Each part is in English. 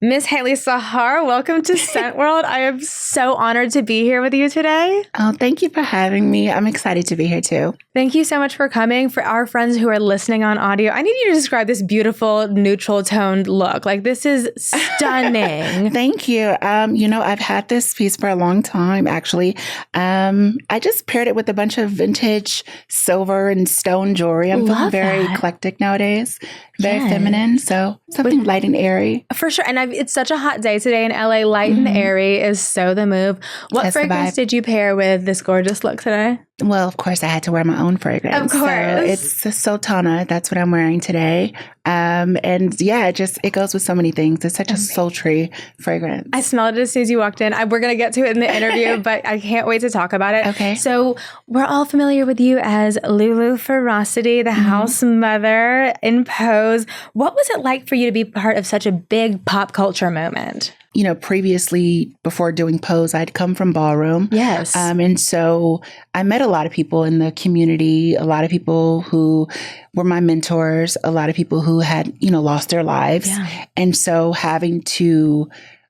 Miss Hailie Sahar, welcome to Scent World. I am so honored to be here with you today. Oh, thank you for having me. I'm excited to be here too. Thank you so much for coming. For our friends who are listening on audio, I need you to describe this beautiful neutral toned look. Like, this is stunning. Thank you. I've had this piece for a long time, actually. I just paired it with a bunch of vintage silver and stone jewelry. I'm feeling very eclectic nowadays, very feminine. So something light and airy. For sure. And it's such a hot day today in LA. Light and airy is so the move. What fragrance did you pair with this gorgeous look today? Well, of course, I had to wear my own fragrance. Of course. So it's the Sultana. That's what I'm wearing today. It goes with so many things. It's such a sultry fragrance. I smelled it as soon as you walked in. We're going to get to it in the interview, but I can't wait to talk about it. Okay. So we're all familiar with you as Lulu Ferocity, the house mother in Pose. What was it like for you to be part of such a big pop culture moment? Previously, before doing Pose, I'd come from ballroom. Yes. And so I met a lot of people in the community, a lot of people who were my mentors, a lot of people who had, lost their lives. Yeah. And so having to,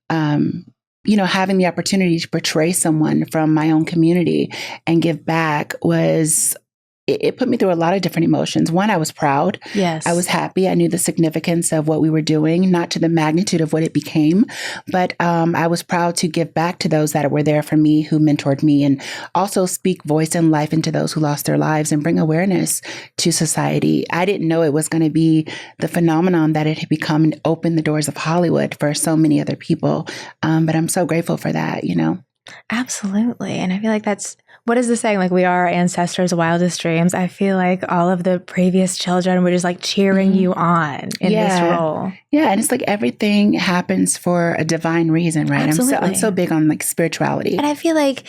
having the opportunity to portray someone from my own community and give back it put me through a lot of different emotions. One, I was proud. Yes. I was happy. I knew the significance of what we were doing, not to the magnitude of what it became, but I was proud to give back to those that were there for me, who mentored me, and also speak voice and life into those who lost their lives and bring awareness to society. I didn't know it was going to be the phenomenon that it had become and open the doors of Hollywood for so many other people. But I'm so grateful for that, Absolutely. And I feel like what is the saying? Like, we are our ancestors' wildest dreams. I feel like all of the previous children were just like cheering you on in this role. Yeah. And it's like everything happens for a divine reason, right? Absolutely. I'm so big on like spirituality. And I feel like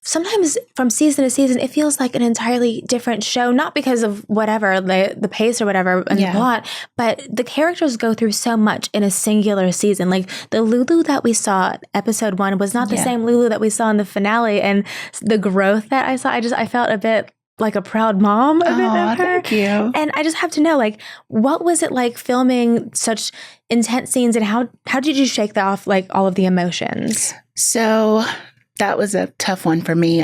sometimes from season to season, it feels like an entirely different show, not because of whatever, the pace or whatever and the plot, but the characters go through so much in a singular season. Like, the Lulu that we saw episode 1 was not the same Lulu that we saw in the finale. And the growth that I saw, I felt a bit like a proud mom of her. Thank you. And I just have to know, like, what was it like filming such intense scenes, and how did you shake that off, like, all of the emotions? So that was a tough one for me,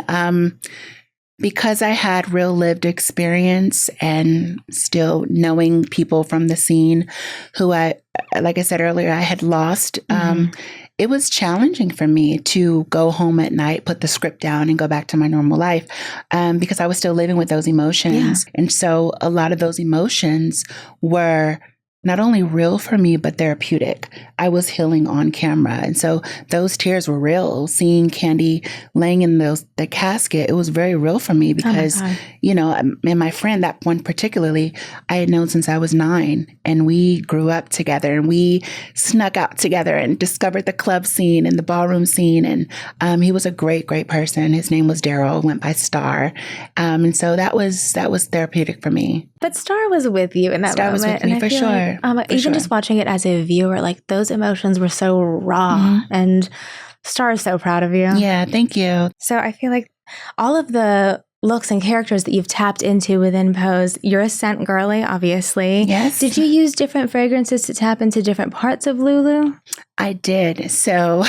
because I had real lived experience and still knowing people from the scene who like I said earlier, I had lost. It was challenging for me to go home at night, put the script down, and go back to my normal life, because I was still living with those emotions. Yeah. And so a lot of those emotions were not only real for me, but therapeutic. I was healing on camera. And so those tears were real. Seeing Candy laying in the casket, it was very real for me because, and my friend, that one particularly, I had known since I was 9, and we grew up together, and we snuck out together and discovered the club scene and the ballroom scene. And he was a great, great person. His name was Daryl, went by Star. And so that was therapeutic for me. But Star was with you in that moment. Star was with me, for sure. Just watching it as a viewer, like, those emotions were so raw, and Star is so proud of you. Yeah, thank you. So I feel like all of the looks and characters that you've tapped into within Pose, you're a scent girly, obviously. Yes. Did you use different fragrances to tap into different parts of Lulu? I did. So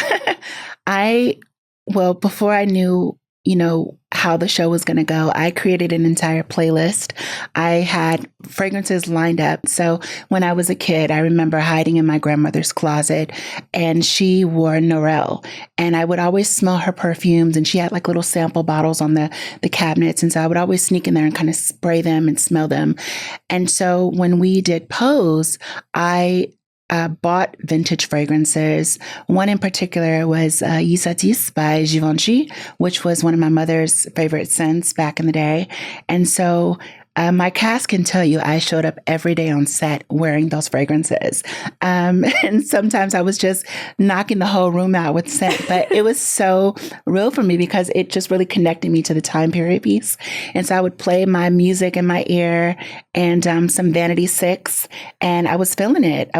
before I knew, how the show was going to go, I created an entire playlist. I had fragrances lined up. So when I was a kid, I remember hiding in my grandmother's closet, and she wore Norel, and I would always smell her perfumes, and she had like little sample bottles on the cabinets. And so I would always sneak in there and kind of spray them and smell them. And so when we did Pose, I bought vintage fragrances. One in particular was Yisatis by Givenchy, which was one of my mother's favorite scents back in the day. And so my cast can tell you I showed up every day on set wearing those fragrances. And sometimes I was just knocking the whole room out with scent, but it was so real for me because it just really connected me to the time period piece. And so I would play my music in my ear and some Vanity 6, and I was feeling it.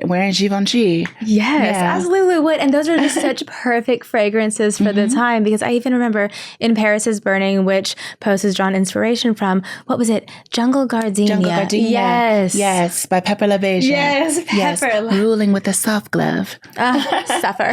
Wearing Givenchy. Yes, as Lulu would. And those are just such perfect fragrances for the time, because I even remember in Paris is Burning, which Pose has drawn inspiration from, what was was it? Jungle Gardenia. Jungle Gardenia. Yes. Yes, by Pepper LaBeija. Yes, Pepper. Yes. Ruling with a soft glove. Suffer.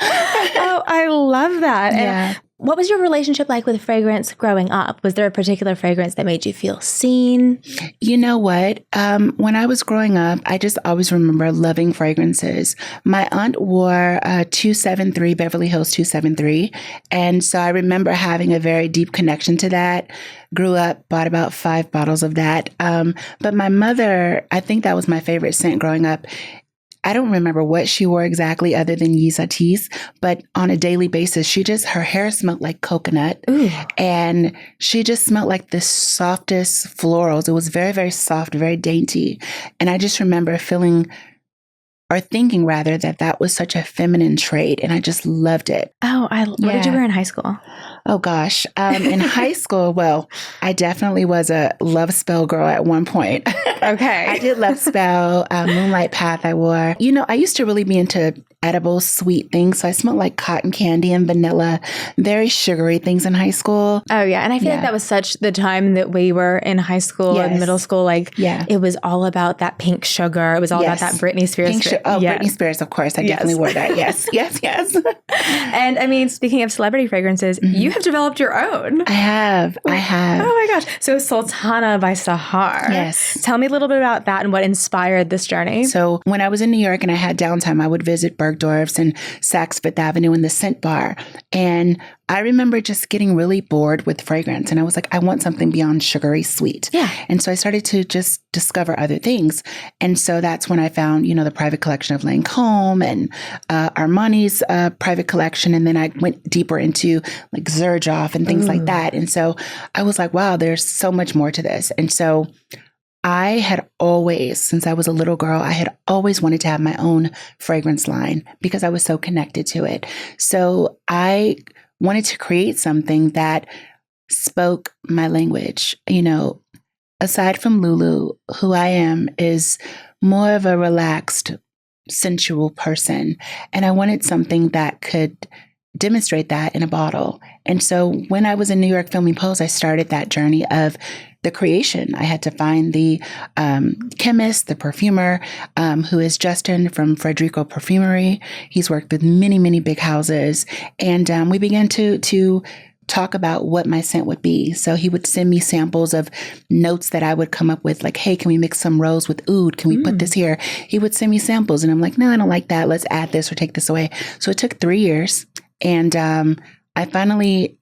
Oh, I love that. Yeah. And what was your relationship like with fragrance growing up? Was there a particular fragrance that made you feel seen? You know what? When I was growing up, I just always remember loving fragrances. My aunt wore 273, Beverly Hills 273. And so I remember having a very deep connection to that. Grew up, bought about 5 bottles of that. But my mother, I think that was my favorite scent growing up. I don't remember what she wore exactly other than Yisatis, but on a daily basis, her hair smelled like coconut. Ooh. And she just smelled like the softest florals. It was very, very soft, very dainty. And I just remember thinking rather that was such a feminine trait. And I just loved it. Oh, what did you wear in high school? Oh, gosh. In high school, well, I definitely was a Love Spell girl at one point. Okay. I did Love Spell, Moonlight Path I wore. You know, I used to really be into edible, sweet things. So I smelled like cotton candy and vanilla, very sugary things in high school. Oh, yeah. And I feel like that was such the time that we were in high school and middle school. Like, it was all about that pink sugar. It was all about that Britney Spears. Britney Spears, of course. I definitely wore that. Yes, yes, yes. And I mean, speaking of celebrity fragrances, you have developed your own. I have. Oh my gosh. So Sultana by Sahar. Yes. Tell me a little bit about that and what inspired this journey. So when I was in New York and I had downtime, I would visit Bergdorf's and Saks Fifth Avenue and the Scent Bar. And I remember just getting really bored with fragrance. And I was like, I want something beyond sugary sweet. Yeah. And so I started to just discover other things. And so that's when I found, the private collection of Lancôme and Armani's private collection. And then I went deeper into like Xerjoff and things like that. And so I was like, wow, there's so much more to this. And so I had always, since I was a little girl, I had always wanted to have my own fragrance line because I was so connected to it. So I wanted to create something that spoke my language. Aside from Lulu, who I am is more of a relaxed, sensual person. And I wanted something that could demonstrate that in a bottle. And so when I was in New York filming Pose, I started that journey of the creation. I had to find the chemist, the perfumer, who is Justin from Frederico Perfumery. He's worked with many, many big houses. And we began to talk about what my scent would be. So he would send me samples of notes that I would come up with, like, hey, can we mix some rose with oud? Can we put this here? He would send me samples and I'm like, no, I don't like that. Let's add this or take this away. So it took 3 years. And I finally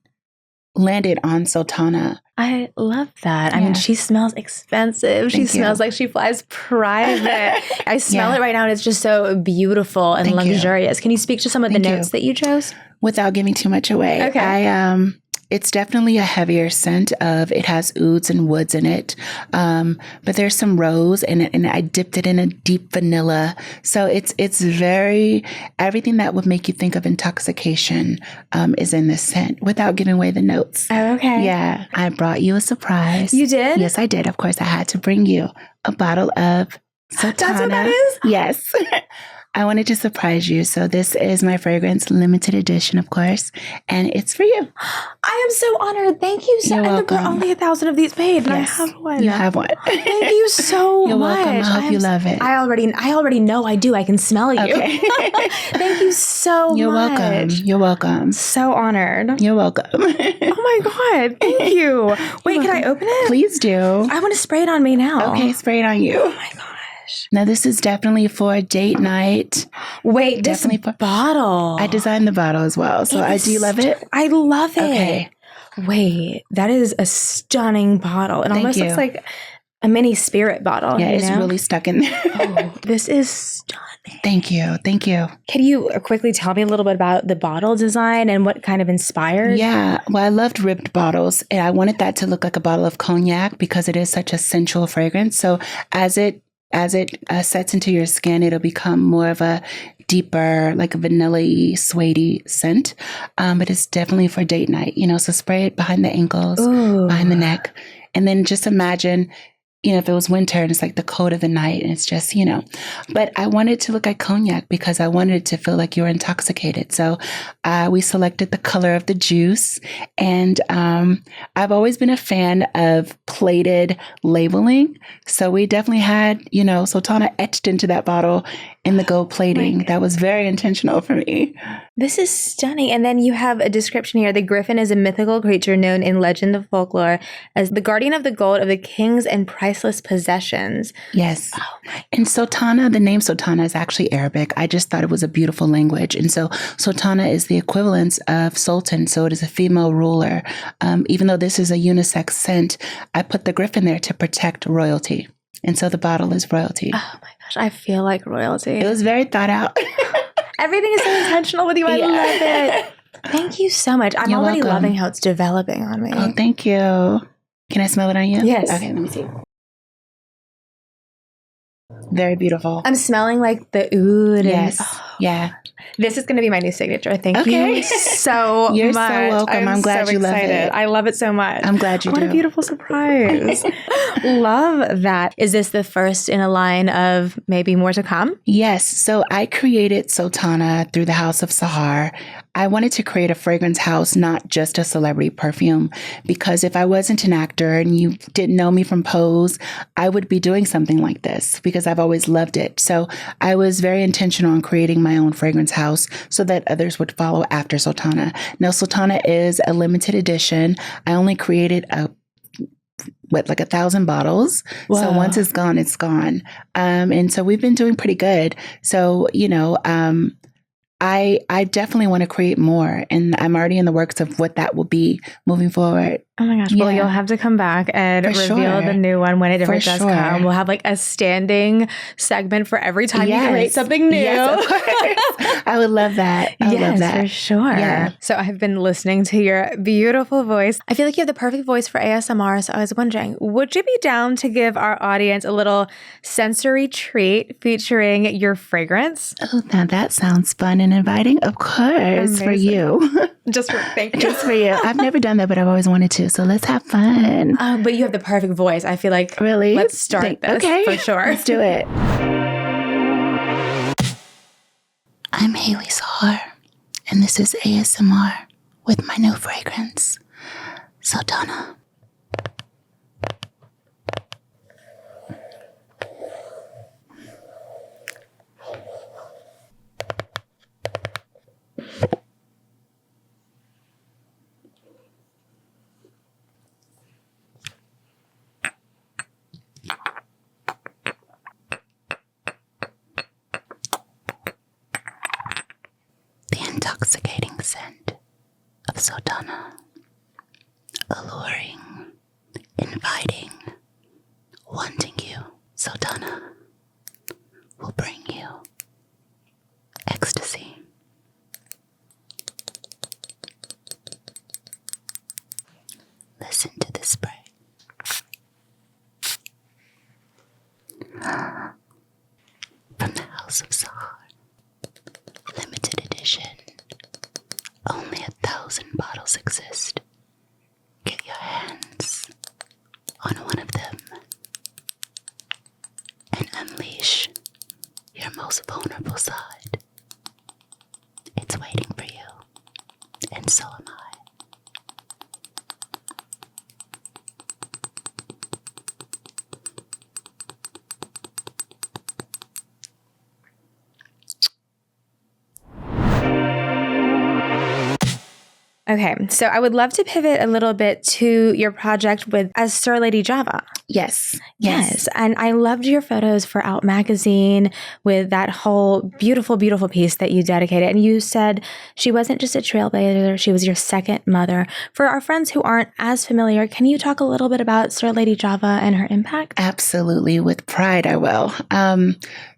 landed on Sultana. I love that. I mean, she smells expensive. She smells like she flies private. I smell it right now and it's just so beautiful and luxurious. Can you speak to some of the notes that you chose? Without giving too much away. Okay. It's definitely a heavier scent it has ouds and woods in it. But there's some rose in it and I dipped it in a deep vanilla. So it's very, everything that would make you think of intoxication is in this scent without giving away the notes. Oh, okay. Yeah. I brought you a surprise. You did? Yes, I did. Of course, I had to bring you a bottle of Sultana. That's what that is? Yes. I wanted to surprise you. So this is my fragrance, limited edition, of course, and it's for you. I am so honored. Thank you so much. And there were only 1,000 of these made, and I have one. You have one. Thank you so much. You're welcome. I hope you love it. I already know I do. I can smell you. Okay. Thank you so You're much. welcome. You're welcome. So honored. You're welcome. Oh my God. Thank you. Wait, can I open it? Please do. I want to spray it on me now. Okay, spray it on you. Oh my gosh. Now, this is definitely for a date night. Wait, definitely this bottle. I designed the bottle as well. So do you love it? I love it. Okay. Wait, that is a stunning bottle. It almost looks like a mini spirit bottle. Yeah, it's really stuck in there. Oh, this is stunning. Thank you. Thank you. Can you quickly tell me a little bit about the bottle design and what kind of inspired? Yeah, well, I loved ribbed bottles and I wanted that to look like a bottle of cognac because it is such a sensual fragrance. So as it sets into your skin, it'll become more of a deeper, like a vanilla-y, suede scent. But it's definitely for date night, so spray it behind the ankles, behind the neck. And then just imagine if it was winter and it's like the cold of the night and it's just, but I wanted to look like cognac because I wanted it to feel like you were intoxicated. So we selected the color of the juice. And I've always been a fan of plated labeling. So we definitely had, Sultana etched into that bottle in the gold plating. That was very intentional for me. This is stunning. And then you have a description here. The griffin is a mythical creature known in legend of folklore as the guardian of the gold of the kings and priceless possessions. Yes. And Sultana, the name Sultana is actually Arabic. I just thought it was a beautiful language. And so Sultana is the equivalence of sultan. So it is a female ruler. Even though this is a unisex scent, I put the griffin there to protect royalty. And so the bottle is royalty. Oh my gosh, I feel like royalty. It was very thought out. Everything is so intentional with you. I love it. Thank you so much. I'm already loving how it's developing on me. Oh, thank you. Can I smell it on you? Yes. Okay, let me see. Very beautiful. I'm smelling like the oud. Yes. Yeah. This is going to be my new signature. Thank you so You're much. so welcome. I'm glad so you love excited. it. I love it so much. I'm glad you do. What a beautiful surprise. Love that. Is this the first in a line of maybe more to come? Yes. So I created Sultana through the House of Sahar. I wanted to create a fragrance house, not just a celebrity perfume, because if I wasn't an actor and you didn't know me from Pose, I would be doing something like this because I've always loved it. So I was very intentional in creating my own fragrance house so that others would follow after Sultana. Now, Sultana is a limited edition. I only created like 1,000 bottles. Whoa. So once it's gone, it's gone. And so we've been doing pretty good. So, I definitely want to create more, and I'm already in the works of what that will be moving forward. Oh my gosh. Well, you'll have to come back and reveal the new one when it ever does come. We'll have like a standing segment for every time you create something new. Yes, of course. I would love that. I would love that. For sure. Yeah. So I've been listening to your beautiful voice. I feel like you have the perfect voice for ASMR. So I was wondering, would you be down to give our audience a little sensory treat featuring your fragrance? Oh, now that sounds fun and inviting. Of course. Amazing. For you. Thank you. Just for you. I've never done that, but I've always wanted to. So let's have fun. But you have the perfect voice. I feel like really. Let's start this for sure. Let's do it. I'm Hailie Sahar, and this is ASMR with my new fragrance, Sultana. Intoxicating scent of Sultana, alluring, inviting, wanting you. Sultana will bring you ecstasy. Listen to this spray. From the House of Sahar. Limited edition. Only 1,000 bottles exist. Get your hands on one of them and unleash your most vulnerable side. It's waiting for you, and so am I. Okay, so I would love to pivot a little bit to your project as Sir Lady Java. Yes. And I loved your photos for Out Magazine with that whole beautiful, beautiful piece that you dedicated. And you said she wasn't just a trailblazer, she was your second mother. For our friends who aren't as familiar, can you talk a little bit about Sir Lady Java and her impact? Absolutely. With pride, I will.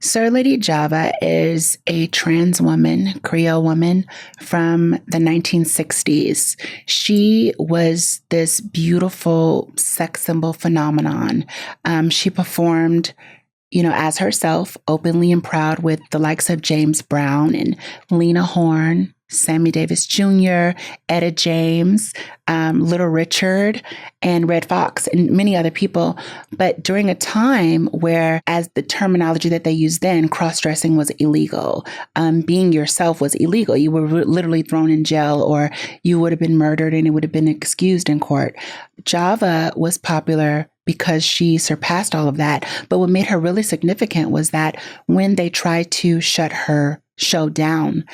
Sir Lady Java is a trans woman, Creole woman from the 1960s. She was this beautiful sex symbol phenomenon. She performed, as herself, openly and proud with the likes of James Brown and Lena Horne, Sammy Davis Jr., Etta James, Little Richard, and Red Fox, and many other people. But during a time where, as the terminology that they used then, cross-dressing was illegal. Being yourself was illegal. You were literally thrown in jail, or you would have been murdered and it would have been excused in court. Java was popular because she surpassed all of that. But what made her really significant was that when they tried to shut her show down,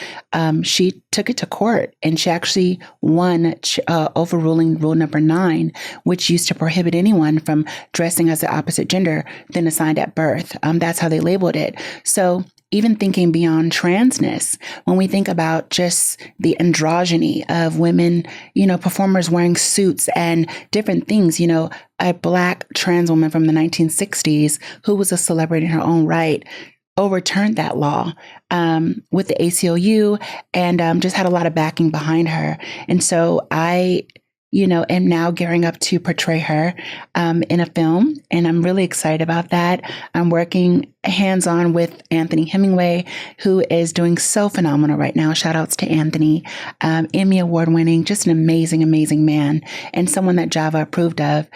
she took it to court, and she actually won, overruling Rule Number 9, which used to prohibit anyone from dressing as the opposite gender than assigned at birth. That's how they labeled it. So even thinking beyond transness, when we think about just the androgyny of women, performers wearing suits and different things, a Black trans woman from the 1960s who was a celebrity in her own right overturned that law with the ACLU, and just had a lot of backing behind her. And so I, am now gearing up to portray her in a film, and I'm really excited about that. I'm working hands-on with Anthony Hemingway, who is doing so phenomenal right now. Shout outs to Anthony, Emmy award winning, just an amazing, amazing man, and someone that Java approved of.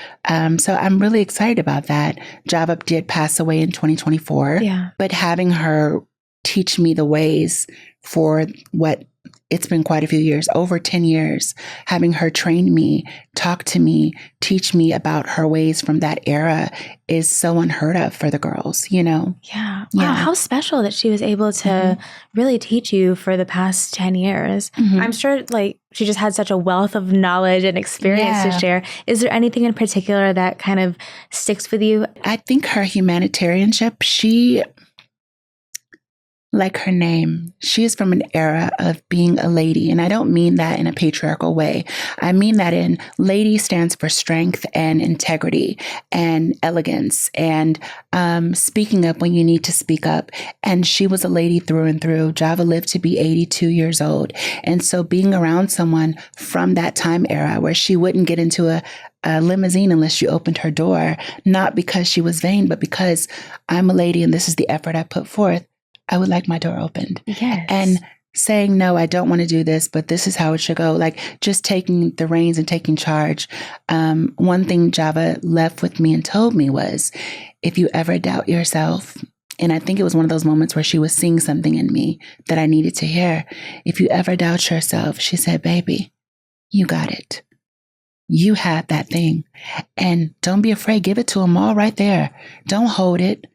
So I'm really excited about that. Java did pass away in 2024, but having her teach me the ways for what it's been quite a few years, over 10 years, having her train me, talk to me, teach me about her ways from that era is so unheard of for the girls, Yeah. Wow. How special that she was able to really teach you for the past 10 years. I'm sure she just had such a wealth of knowledge and experience to share. Is there anything in particular that kind of sticks with you? I think her humanitarianship, like her name, she is from an era of being a lady. And I don't mean that in a patriarchal way. I mean that in lady stands for strength and integrity and elegance and speaking up when you need to speak up. And she was a lady through and through. Java lived to be 82 years old. And so being around someone from that time era where she wouldn't get into a limousine unless she opened her door, not because she was vain, but because I'm a lady and this is the effort I put forth. I would like my door opened. Yes. And saying, no, I don't want to do this, but this is how it should go. Like just taking the reins and taking charge. One thing Java left with me and told me was, if you ever doubt yourself, and I think it was one of those moments where she was seeing something in me that I needed to hear. If you ever doubt yourself, she said, baby, you got it. You have that thing. And don't be afraid. Give it to them all right there. Don't hold it.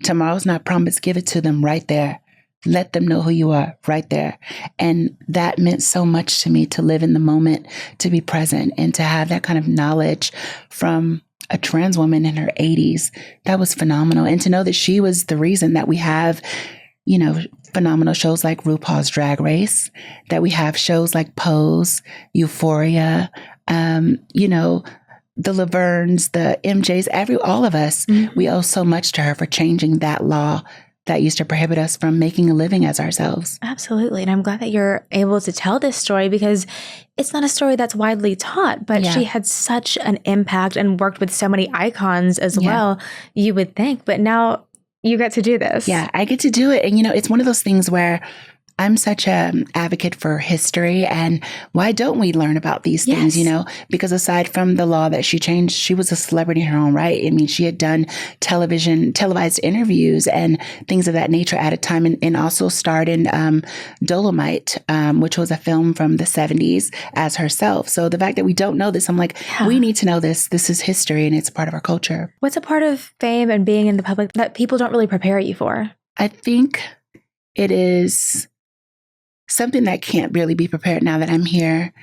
Tomorrow's not promised. Give it to them right there. Let them know who you are right there. And that meant so much to me, to live in the moment, to be present, and to have that kind of knowledge from a trans woman in her 80s. That was phenomenal. And to know that she was the reason that we have, phenomenal shows like RuPaul's Drag Race, that we have shows like Pose, Euphoria, the Lavernes, the MJs, all of us, we owe so much to her for changing that law that used to prohibit us from making a living as ourselves. Absolutely. And I'm glad that you're able to tell this story, because it's not a story that's widely taught, but she had such an impact and worked with so many icons as well, you would think. But now you get to do this. Yeah, I get to do it. And, it's one of those things where I'm such an advocate for history, and why don't we learn about these things, because aside from the law that she changed, she was a celebrity in her own right. I mean, she had done televised interviews and things of that nature at a time, and also starred in Dolomite, which was a film from the 70s, as herself. So the fact that we don't know this, I'm like, we need to know this. This is history, and it's part of our culture. What's a part of fame and being in the public that people don't really prepare you for? I think it is something that can't really be prepared now that I'm here.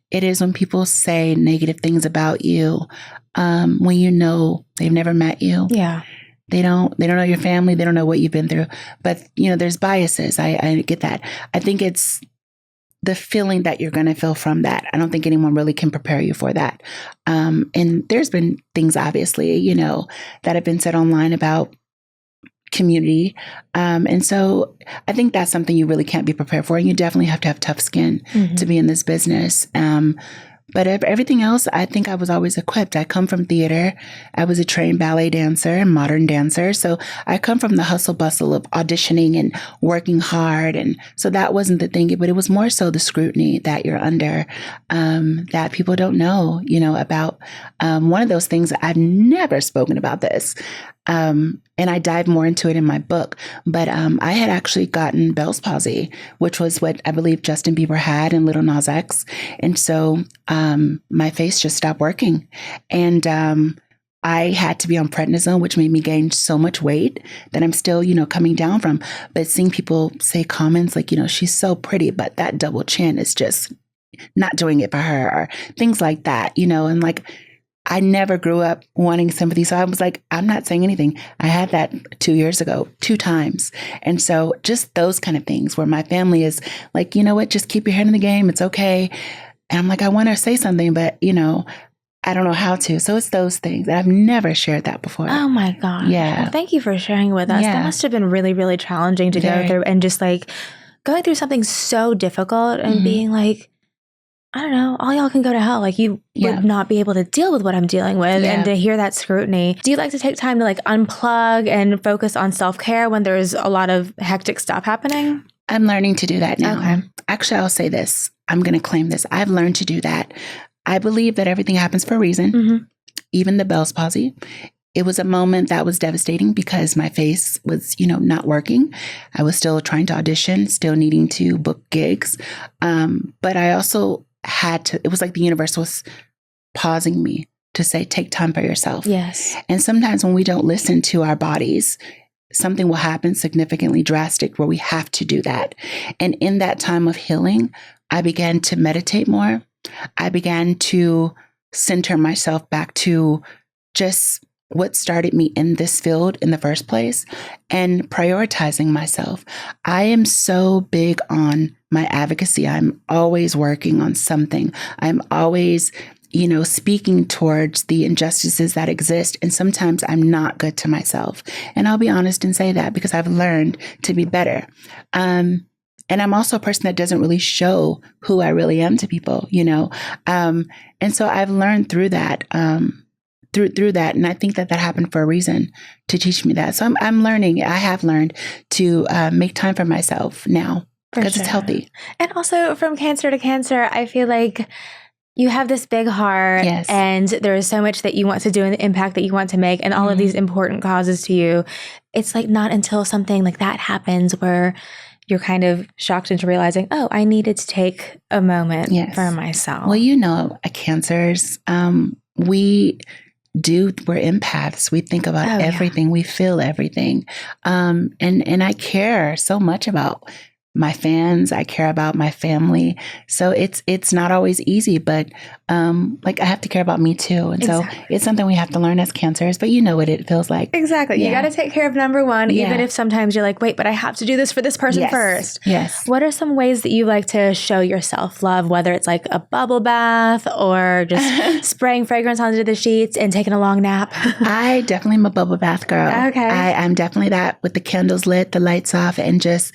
It is when people say negative things about you, when they've never met you. Yeah. They don't know your family. They don't know what you've been through. But, there's biases. I get that. I think it's the feeling that you're going to feel from that. I don't think anyone really can prepare you for that. And there's been things, obviously, that have been said online about community. And so I think that's something you really can't be prepared for. And you definitely have to have tough skin to be in this business. But everything else, I think I was always equipped. I come from theater. I was a trained ballet dancer and modern dancer. So I come from the hustle bustle of auditioning and working hard. And so that wasn't the thing, but it was more so the scrutiny that you're under, that people don't know, about. One of those things, I've never spoken about this. And I dive more into it in my book. But I had actually gotten Bell's palsy, which was what I believe Justin Bieber had in Little Nas X. And so my face just stopped working. And I had to be on prednisone, which made me gain so much weight that I'm still, coming down from. But seeing people say comments like, she's so pretty, but that double chin is just not doing it for her, or things like that, and like, I never grew up wanting sympathy. So I was like, I'm not saying anything. I had that 2 years ago, 2 times. And so just those kind of things where my family is like, you know what, just keep your head in the game. It's okay. And I'm like, I want to say something, but I don't know how to. So it's those things. I've never shared that before. Oh my God. Yeah. Well, thank you for sharing with us. Yeah. That must have been really, really challenging to go through, and just like going through something so difficult and being like, I don't know, all y'all can go to hell. Like, you would not be able to deal with what I'm dealing with, and to hear that scrutiny. Do you like to take time to like unplug and focus on self-care when there's a lot of hectic stuff happening? I'm learning to do that now. Okay. Actually, I'll say this. I'm going to claim this. I've learned to do that. I believe that everything happens for a reason, even the Bell's palsy. It was a moment that was devastating because my face was, not working. I was still trying to audition, still needing to book gigs. But I also had to, it was like the universe was pausing me to say, take time for yourself. Yes. And sometimes when we don't listen to our bodies, something will happen significantly drastic where we have to do that. And in that time of healing, I began to meditate more. I began to center myself back to just what started me in this field in the first place, and prioritizing myself. I am so big on my advocacy. I'm always working on something. I'm always, speaking towards the injustices that exist. And sometimes I'm not good to myself. And I'll be honest and say that because I've learned to be better. And I'm also a person that doesn't really show who I really am to people, and so I've learned through that, through that. And I think that happened for a reason, to teach me that. So I'm learning. I have learned to make time for myself now because it's healthy. And also, from cancer to cancer, I feel like you have this big heart, and there is so much that you want to do and the impact that you want to make, and all of these important causes to you. It's like not until something like that happens where you're kind of shocked into realizing, oh, I needed to take a moment for myself. Well, cancers, we're empaths. We think about everything. We feel everything. And I care so much about my fans. I care about my family. So it's not always easy, but I have to care about me too. And so it's something we have to learn as cancers, but you know what it feels like. Exactly. Yeah. You got to take care of number one, even if sometimes you're like, wait, but I have to do this for this person first. Yes. What are some ways that you like to show your self-love, whether it's like a bubble bath or just spraying fragrance onto the sheets and taking a long nap? I definitely am a bubble bath girl. Okay. I'm definitely that, with the candles lit, the lights off, and just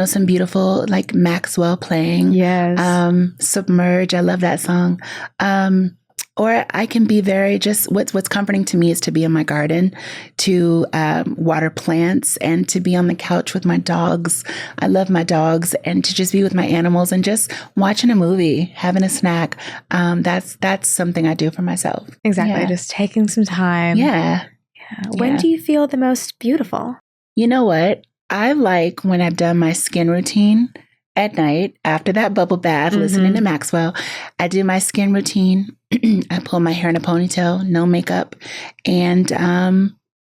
some beautiful like Maxwell playing. Yes. Submerge. I love that song. Or I can be very just what's comforting to me is to be in my garden, to water plants, and to be on the couch with my dogs. I love my dogs, and to just be with my animals and just watching a movie, having a snack. That's something I do for myself. Exactly. Yeah. Just taking some time. Yeah. When do you feel the most beautiful? You know what? I like when I've done my skin routine at night after that bubble bath, listening to Maxwell. I do my skin routine. I pull my hair in a ponytail, no makeup, and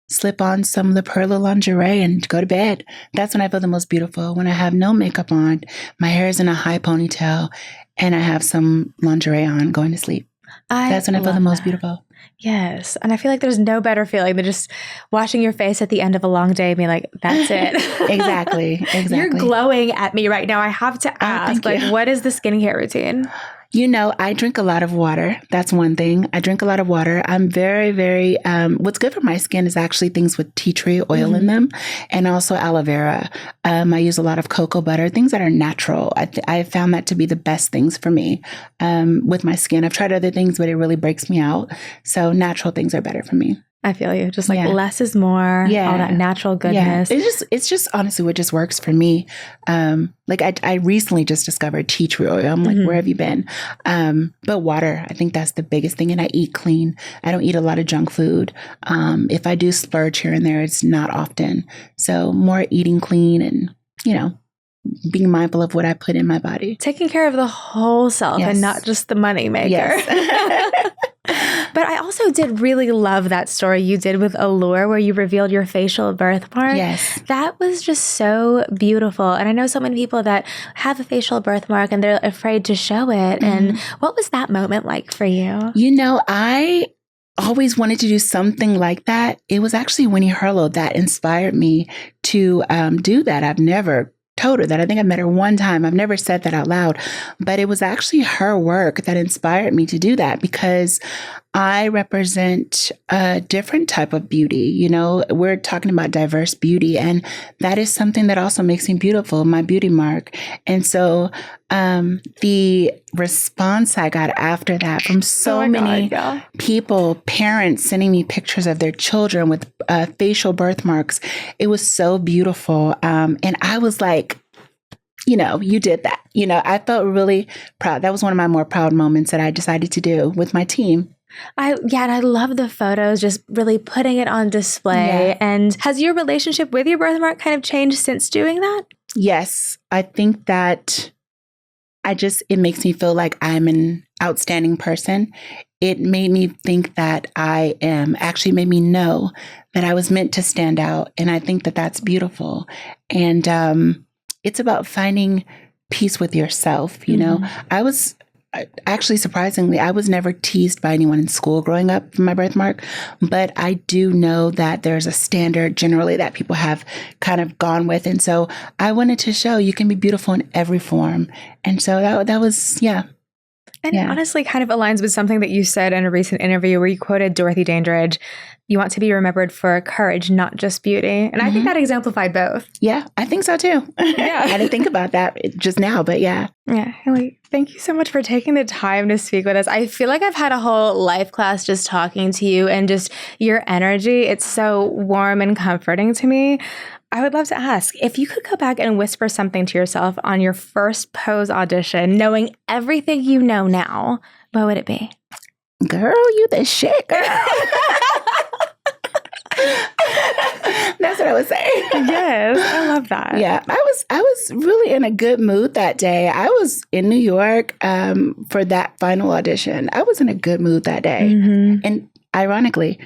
slip on some La Perla lingerie and go to bed. That's when I feel the most beautiful. When I have no makeup on, my hair is in a high ponytail, and I have some lingerie on, going to sleep. That's when I feel the most beautiful. Yes. And I feel like there's no better feeling than just washing your face at the end of a long day and being like, that's it. Exactly. You're glowing at me right now. I have to ask, what is the skincare routine? I drink a lot of water. That's one thing. I drink a lot of water. I'm very, very, what's good for my skin is actually things with tea tree oil in them, and also aloe vera. I use a lot of cocoa butter, things that are natural. I found that to be the best things for me with my skin. I've tried other things, but it really breaks me out. So natural things are better for me. I feel you. Just like less is more. Yeah. All that natural goodness. Yeah. It's just honestly what just works for me. I recently just discovered tea tree oil. I'm like, where have you been? But water, I think that's the biggest thing. And I eat clean. I don't eat a lot of junk food. If I do splurge here and there, it's not often. So more eating clean and, being mindful of what I put in my body. Taking care of the whole self and not just the money maker. Yes. But I also did really love that story you did with Allure where you revealed your facial birthmark. Yes. That was just so beautiful. And I know so many people that have a facial birthmark and they're afraid to show it. And what was that moment like for you? I always wanted to do something like that. It was actually Winnie Herlo that inspired me to do that. I've never told her that. I think I met her one time. I've never said that out loud, but it was actually her work that inspired me to do that because I represent a different type of beauty. We're talking about diverse beauty, and that is something that also makes me beautiful, my beauty mark. And so the response I got after that from so many people, parents sending me pictures of their children with facial birthmarks, it was so beautiful. And I was like, you did that. I felt really proud. That was one of my more proud moments that I decided to do with my team. And I love the photos, just really putting it on display. Yeah. And has your relationship with your birthmark kind of changed since doing that? Yes. I think that it makes me feel like I'm an outstanding person. It made me think that actually made me know that I was meant to stand out. And I think that that's beautiful. And it's about finding peace with yourself. Actually, surprisingly, I was never teased by anyone in school growing up for my birthmark, but I do know that there's a standard generally that people have kind of gone with. And so I wanted to show you can be beautiful in every form. And so that was, And it honestly kind of aligns with something that you said in a recent interview where you quoted Dorothy Dandridge. You want to be remembered for courage, not just beauty. And I think that exemplified both. Yeah, I think so too. Yeah. I didn't think about that just now, but yeah. Yeah. Hailie, thank you so much for taking the time to speak with us. I feel like I've had a whole life class just talking to you and just your energy. It's so warm and comforting to me. I would love to ask, if you could go back and whisper something to yourself on your first Pose audition, knowing everything you know now, what would it be? Girl, you the shit, girl. That's what I would say. Yes, I love that. Yeah, I was really in a good mood that day. I was in New York for that final audition. I was in a good mood that day. And ironically,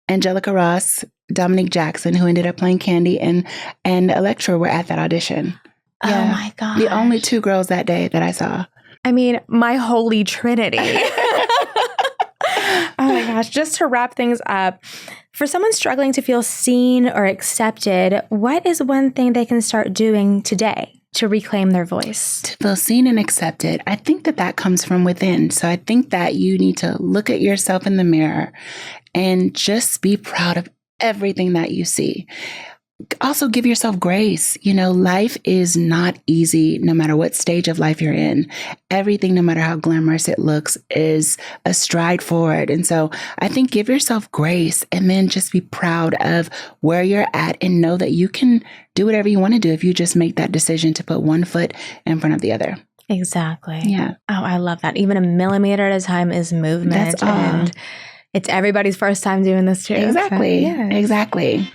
Angelica Ross, Dominique Jackson, who ended up playing Candy, and Electra were at that audition. Oh my gosh. The only two girls that day that I saw. I mean, my holy trinity. Oh my gosh. Just to wrap things up, for someone struggling to feel seen or accepted, what is one thing they can start doing today to reclaim their voice? To feel seen and accepted, I think that comes from within. So I think that you need to look at yourself in the mirror and just be proud of everything that you see. Also, give yourself grace. Life is not easy no matter what stage of life you're in. Everything, no matter how glamorous it looks, is a stride forward. And so I think give yourself grace and then just be proud of where you're at and know that you can do whatever you want to do if you just make that decision to put one foot in front of the other. Exactly. Yeah. Oh, I love that. Even a millimeter at a time is movement. That's all. And it's everybody's first time doing this too. Exactly. So, yeah. Exactly.